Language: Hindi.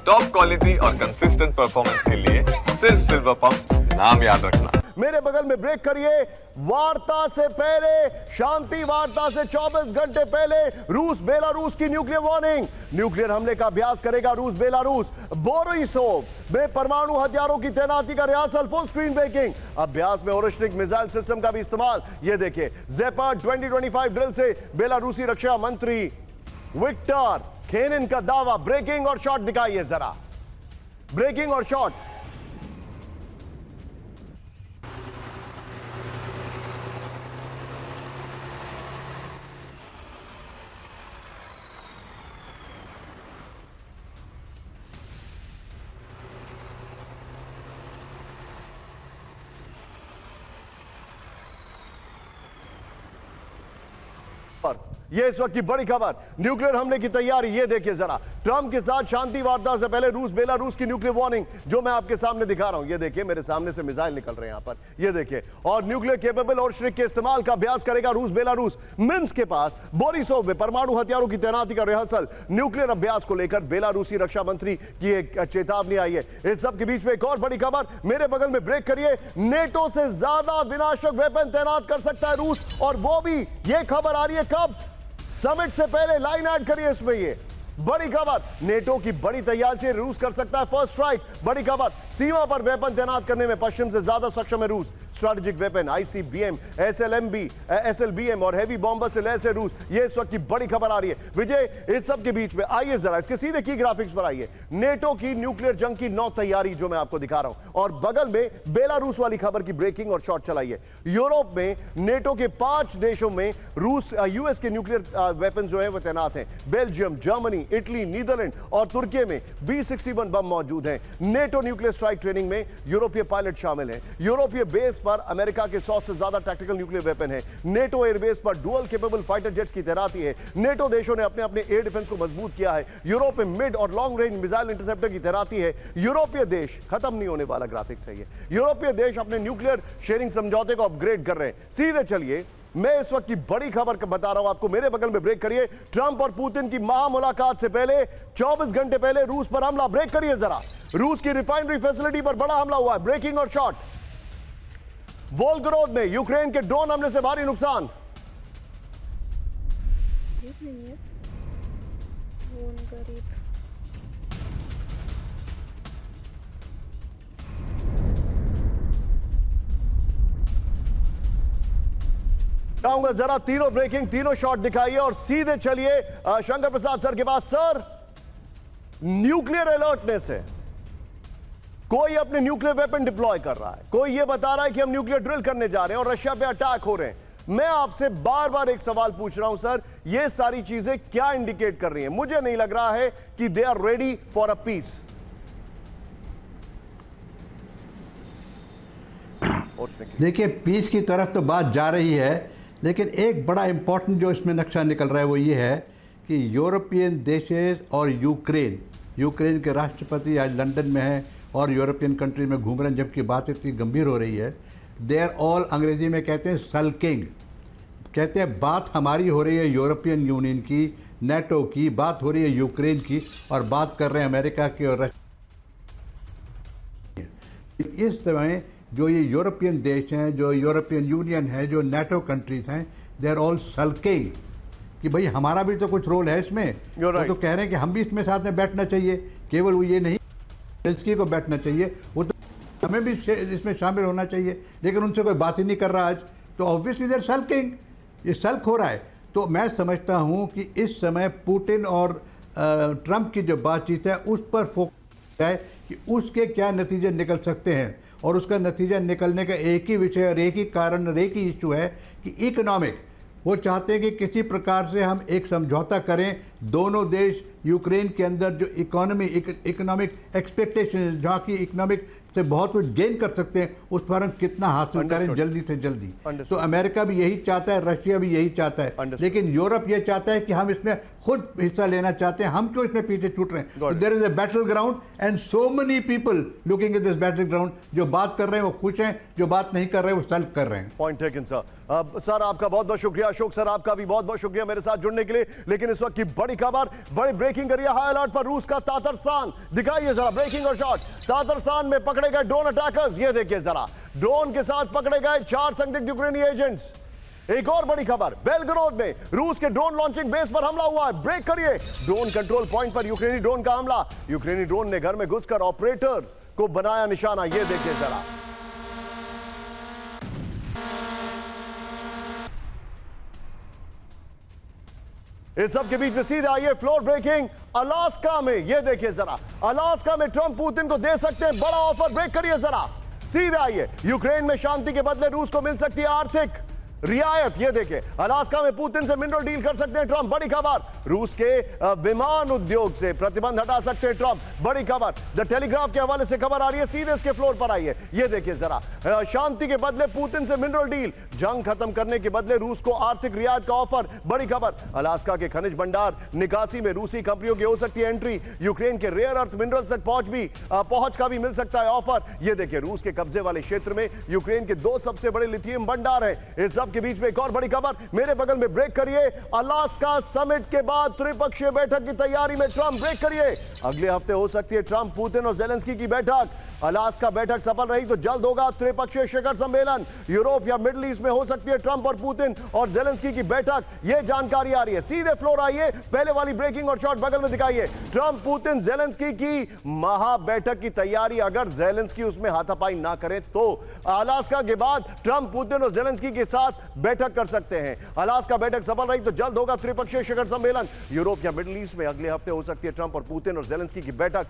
टॉप क्वालिटी और कंसिस्टेंट परफॉर्मेंस के लिए सिर्फ सिल्वर पंप्स नाम याद रखना। मेरे बगल में ब्रेक करिए। वार्ता से पहले, शांति वार्ता से 24 घंटे पहले रूस बेलारूस की न्यूक्लियर वार्निंग। न्यूक्लियर हमले का अभ्यास करेगा रूस बेलारूस। बोरिसोव में परमाणु हथियारों की तैनाती का रिहर्सल, फुल स्क्रीन ब्रेकिंग। अभ्यास में ओरेश्निक मिसाइल सिस्टम का भी इस्तेमाल। यह देखिए, ज़ेपर्ड 2025 ड्रिल से बेलारूसी रक्षा मंत्री विक्टर खेनिन का दावा। ब्रेकिंग और शॉट दिखाइए जरा, ब्रेकिंग और शॉट। ये इस वक्त की बड़ी खबर, न्यूक्लियर हमले की तैयारी। ये देखिए जरा, ट्रंप के साथ शांति वार्ता से पहले रूस बेलारूस की न्यूक्लियर वार्निंग, जो मैं आपके सामने दिखा रहा हूं। ये देखिए, मेरे सामने से मिसाइल निकल रहे हैं यहां पर, ये देखिए। और न्यूक्लियर केपेबल और श्रिक के इस्तेमाल का अभ्यास करेगा रूस बेलारूस। मिन्स्क के पास बोरिसोव में परमाणु हथियारों की तैनाती का रिहर्सल। न्यूक्लियर अभ्यास को लेकर बेलारूसी रक्षा मंत्री की एक चेतावनी आई है। इस सब के बीच में एक और बड़ी खबर, मेरे बगल में ब्रेक करिए। नेटो से ज्यादा विनाशक वेपन तैनात कर सकता है रूस, और वो भी ये खबर आ रही है कब? समिट से पहले। लाइन ऐड करिए इसमें, ये बड़ी खबर। नेटो की बड़ी तैयारी से रूस कर सकता है फर्स्ट स्ट्राइक। बड़ी खबर, सीमा पर वेपन तैनात करने में पश्चिम से ज्यादा सक्षम है रूस। स्ट्रेटेजिक वेपन आईसीबीएम, एसएलबीएम और हेवी बॉम्बर से लैस है रूस। ये इस वक्त की बड़ी खबर आ रही है। विजय, इस सब के बीच में आइए जरा इसके सीधे की ग्राफिक्स पर आइए। नेटो की न्यूक्लियर जंग की 9 तैयारी जो मैं आपको दिखा रहा हूं, और बगल में बेलारूस वाली खबर की ब्रेकिंग और शॉट चलाइए। यूरोप में नेटो के 5 देशों में रूस यूएस के न्यूक्लियर वेपन जो है वो तैनात हैं। बेल्जियम, जर्मनी, इटली, नीदरलैंड और तुर्की में B-61 बम मौजूद हैं। नेटो न्यूक्लियर स्ट्राइक ट्रेनिंग में यूरोपीय पायलट शामिल हैं। यूरोपीय बेस पर अमेरिका के 100 से ज्यादा टैक्टिकल न्यूक्लियर वेपन है। नेटो एयरबेस पर डुअल केपेबल फाइटर जेट्स की तैनाती है। नेटो देशों ने अपने अपने एयर डिफेंस को मजबूत किया है। यूरोप में मिड और लॉन्ग रेंज मिसाइल इंटरसेप्टर की तैनाती है। यूरोपीय देश, खत्म नहीं होने वाला ग्राफिक्स है ये, यूरोपीय देश अपने न्यूक्लियर शेयरिंग समझौते को अपग्रेड कर रहे हैं। सीधे चलिए, मैं इस वक्त की बड़ी खबर बता रहा हूं आपको। मेरे बगल में ब्रेक करिए। ट्रंप और पुतिन की महामुलाकात से पहले 24 घंटे पहले रूस पर हमला। ब्रेक करिए जरा, रूस की रिफाइनरी फैसिलिटी पर बड़ा हमला हुआ है। ब्रेकिंग और शॉट। वोल्गोरोद में यूक्रेन के ड्रोन हमले से भारी नुकसान। चाहूंगा जरा तीनों ब्रेकिंग, तीनों शॉट दिखाइए, और सीधे चलिए शंकर प्रसाद सर के पास। सर, न्यूक्लियर अलर्टनेस है, कोई अपने न्यूक्लियर वेपन डिप्लॉय कर रहा है, कोई ये बता रहा है कि हम न्यूक्लियर ड्रिल करने जा रहे हैं और रशिया पे अटैक हो रहे हैं। मैं आपसे बार बार एक सवाल पूछ रहा हूं सर, ये सारी चीजें क्या इंडिकेट कर रही हैं? मुझे नहीं लग रहा है कि they are ready for a peace. देखिए, पीस की तरफ तो बात जा रही है, लेकिन एक बड़ा इंपॉर्टेंट जो इसमें नक्शा निकल रहा है वो ये है कि यूरोपियन देशेस और यूक्रेन के राष्ट्रपति आज लंदन में हैं और यूरोपियन कंट्री में घूम रहे हैं, जबकि बात इतनी गंभीर हो रही है। दे आर ऑल, अंग्रेजी में कहते हैं सल्किंग, कहते हैं बात हमारी हो रही है यूरोपियन यूनियन की, नेटो की, बात हो रही है यूक्रेन की, और बात कर रहे हैं अमेरिका की और रशिया। इस समय जो ये यूरोपियन देश हैं, जो यूरोपियन यूनियन है, जो नेटो कंट्रीज हैं, दे आर ऑल सल्किंग कि भाई हमारा भी तो कुछ रोल है इसमें। वो तो कह रहे हैं कि हम भी इसमें साथ में बैठना चाहिए, केवल वो ये नहीं जेलेंस्की को बैठना चाहिए, वो तो हमें भी इसमें शामिल होना चाहिए, लेकिन उनसे कोई बात ही नहीं कर रहा आज। तो ऑब्वियसली देयर सल्किंग, ये सल्क हो रहा है। तो मैं समझता हूँ कि इस समय पुतिन और ट्रंप की जो बातचीत है उस पर फोकस है कि उसके क्या नतीजे निकल सकते हैं, और उसका नतीजा निकलने का एक ही विषय और एक ही कारण और एक ही इशू है कि इकोनॉमिक। वो चाहते हैं कि किसी प्रकार से हम एक समझौता करें, दोनों देश यूक्रेन के अंदर जो इकोनॉमिक एक्सपेक्टेशन, जहाँ की इकोनॉमिक से बहुत कुछ गेन कर सकते हैं, उस पर हम कितना हासिल करें Understood. जल्दी से जल्दी। Understood. तो अमेरिका भी यही चाहता है, रशिया भी यही चाहता है, Understood. लेकिन यूरोप ये चाहता है कि हम इसमें खुद हिस्सा लेना चाहते हैं। हम क्यों इसमें पीछे छूट रहे हैं? There is a battle ground and so many people looking at this battle ground. जो बात कर रहे हैं वो खुश हैं, जो बात नहीं कर रहे हैं वो सेल्फ कर रहे हैं। Point taken sir. सर आपका बहुत बहुत शुक्रिया। अशोक सर आपका भी बहुत बहुत शुक्रिया मेरे साथ जुड़ने के लिए। लेकिन इस वक्त की बड़ी खबर, बड़ी ब्रेकिंग करिए हाई अलर्ट पर रूस का तातरस्तान। दिखाइए जरा ब्रेकिंग और शॉट। तातरस्तान में पकड़े गए ड्रोन अटैकर्स, ये देखिए जरा, ड्रोन के साथ पकड़े गए 4 संदिग्ध यूक्रेनी एजेंट्स। एक और बड़ी खबर, बेलगरोद में रूस के ड्रोन लॉन्चिंग बेस पर हमला हुआ है। ब्रेक करिए, ड्रोन कंट्रोल पॉइंट पर यूक्रेनी ड्रोन का हमला। यूक्रेनी ड्रोन ने घर में घुसकर ऑपरेटर को बनाया निशाना, ये देखिए जरा। इस सब के बीच में सीधे आइए फ्लोर ब्रेकिंग अलास्का में, ये देखिए जरा। अलास्का में ट्रंप पुतिन को दे सकते हैं बड़ा ऑफर। ब्रेक करिए जरा, सीधे आइए। यूक्रेन में शांति के बदले रूस को मिल सकती है आर्थिक रियायत, ये देखिए। अलास्का में पुतिन से मिनरल डील कर सकते हैं ट्रंप। बड़ी खबर, रूस के विमान उद्योग से प्रतिबंध हटा सकते हैं ट्रंप। बड़ी खबर, द टेलीग्राफ के हवाले से खबर आ रही है, सीधे इसके फ्लोर पर आइए। ये देखिए जरा, शांति के बदले पुतिन से मिनरल डील, जंग खत्म करने के बदले रूस को आर्थिक रियायत का ऑफर। बड़ी खबर, अलास्का के खनिज भंडार निकासी में रूसी कंपनियों की हो सकती है एंट्री। यूक्रेन के रेयर अर्थ मिनरल्स तक पहुंच का भी मिल सकता है ऑफर। ये देखिए, रूस के कब्जे वाले क्षेत्र में यूक्रेन के 2 सबसे बड़े लिथियम भंडार हैं। इस सब के बीच में एक और बड़ी खबर, मेरे बगल में। ब्रेक करिए, अलास्का समिट के बाद त्रिपक्षीय बैठक की तैयारी में ट्रंप। ब्रेक करिए, अगले हफ्ते हो सकती है ट्रंप, पुतिन और जेलेंस्की की बैठक। अलास्का बैठक सफल रही तो जल्द होगा त्रिपक्षीय शिखर सम्मेलन। यूरोप या मिडिल ईस्ट में हो सकती है ट्रंप और पुतिन और जेलेंस्की की बैठक। यह जानकारी आ रही है। सीधे फ्लोर आइए, पहले वाली ब्रेकिंग और शॉट बगल में दिखाइए। ट्रंप पुतिन जेलेंस्की की महा बैठक की तैयारी, अगर जेलेंस्की उसमें हाथापाई ना करे तो अलास्का के बाद ट्रंप पुतिन और जेलेंस्की के साथ बैठक कर सकते हैं। अलास्का बैठक सफल रही तो जल्द होगा त्रिपक्षीय शिखर सम्मेलन। यूरोप या मिडिल ईस्ट में अगले हफ्ते हो सकती है ट्रंप और पुतिन और जेलेंस्की की बैठक।